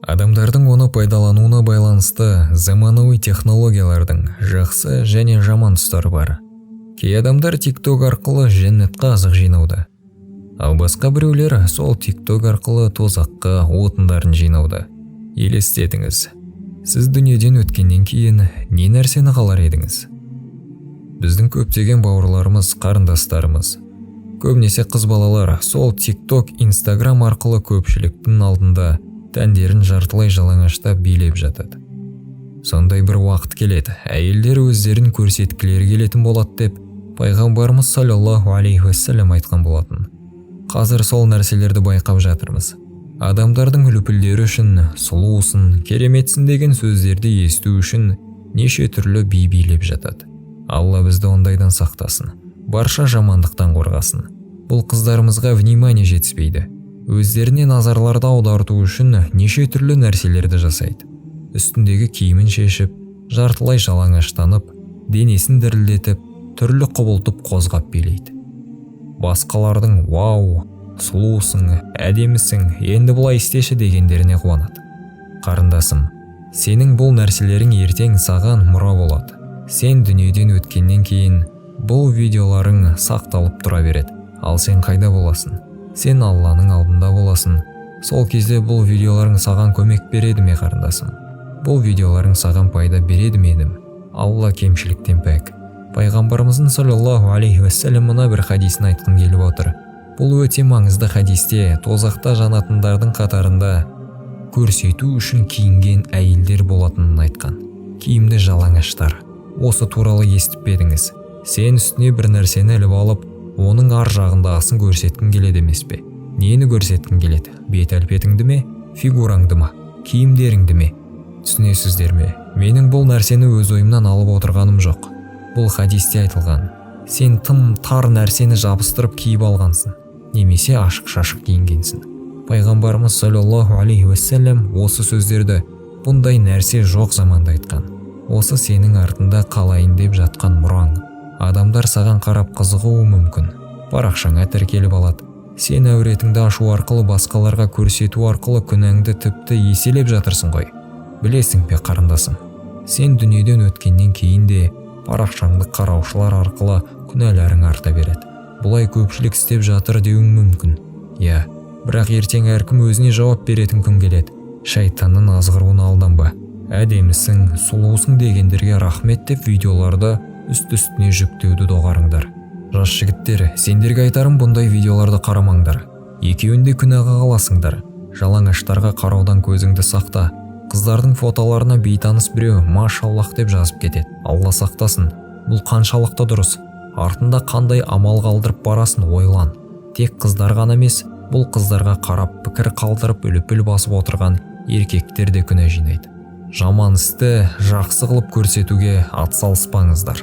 Адамдардың оны пайдалануына байланысты заманауи технологиялардың жақсы және жаман тұстары бар. Кей адамдар TikTok арқылы жәннатқа азық жинауда, ал басқа біреулер сол TikTok арқылы тозаққа отындарын жинауда. Елестетіңіз, сіз дүниеден өткеннен кейін не нәрсені қалар едіңіз? Біздің көптеген бауырларымыз, қарындастарымыз, көбінесе қыз балалар сол TikTok, Instagram арқылы көпшіліктің алдында тәндерін жартылай жалаңаштап билеп жатады. Сондай бір уақыт келеді, әйелдер өздерін көрсеткілері келетін болады деп пайғамбарымыз саллаллаху алейхи уассалам айтқан болатын. Қазір сол нәрселерді байқап жатырмыз. Адамдардың үлпілдері үшін, сұлусын, кереметсін деген сөздерді есту үшін неше түрлі би билеп жатады. Алла бізді ондайдан сақтасын, барша жамандықтан қорғасын. Бұл қыздарымызға внимание жетіспейді. Өздеріне назарларды аударту үшін неше түрлі нәрселерді жасайды. Үстіндегі киімін шешіп, жартылай жалаңаштанып, денесін дірілдетіп, түрлі құбылтып қозғап билейді. Басқалардың «Вау, сұлусың, әдемісің, енді бұлай істеші» дегендеріне қуанады. Қарындасым, сенің бұл нәрселерің ертең саған мұра болады. Сен дүниеден өткеннен кейін бұл видеоларың сақталып тұра береді. Ал сен қайда боласың? Сен Алланың алдында боласың. Сол кезде бұл видеоларың саған көмек береді ме, қарындасым? Бұл видеоларың саған пайда береді ме едім? Алла кемшіліктен пәк. Пайғамбарымыздың саллаллаху алейхи уассалам мына бір хадисін айтқым келіп отыр. Бұл өте маңызды хадисте тозақта жанатындардың қатарында көрсету үшін киінген әйелдер болатынын айтқан. Киімді жалаңаштар. Осы туралы естіп едіңіз. Сен үстіне бір нәрсені іліп алып, оның ар жағындағысын көрсеткің келеді емес пе? Нені көрсеткің келеді? Бет әлпетіңді ме? Фигураңды ма? Киімдеріңді ме? Түсінесіздер ме? Менің бұл нәрсені өз ойымнан алып отырғаным жоқ. Бұл хадисте айтылған. Сен тым тар нәрсені жабыстырып киіп алғансың, немесе ашық-шашық киінгенсің. Пайғамбарымыз саллаллаху алейхи уассалам осы сөздерді бұндай нәрсе жоқ заманда айтқан. Осы сенің артында қалайын деп жатқан мұраң. Адамдар саған қарап қызығуы мүмкін. Парақшаңа тіркеліп алады. Сен әуретіңді ашу арқылы басқаларға көрсету арқылы күнәңді тіпті еселеп жатырсың ғой. Білесің бе, қарындасым? Сен дүниеден өткеннен кейін де парақшаңды қараушылар арқылы күнәларың арта береді. Бұлай көпшілік істеп жатыр деуің мүмкін. Иә, бірақ ертең әркім өзіне жауап беретін күн келеді. Шайтанның азғыруына алданба. Әдемісің, сұлусың дегендерге рахмет деп видеоларды үсті-үстіне жүктеуді доғарыңдар. Жас жігіттер, сендерге айтарым, бұндай видеоларды қарамаңдар. Екеуінде күнәға қаласыңдар. Жалаңаштарға қараудан көзіңді сақта. Қыздардың фотоларына бейтаныс біреу машаллах деп жазып кетеді. Алла сақтасын. Бұл қаншалықты дұрыс? Артында қандай амал қалдырып барасын ойлан. Тек қыздар ғана емес, бұл қыздарға қарап пікір қалдырып үліпіл басып отырған еркектер де күнә жинайды. Жаман істі жақсы қылып көрсетуге атсалыспаңыздар.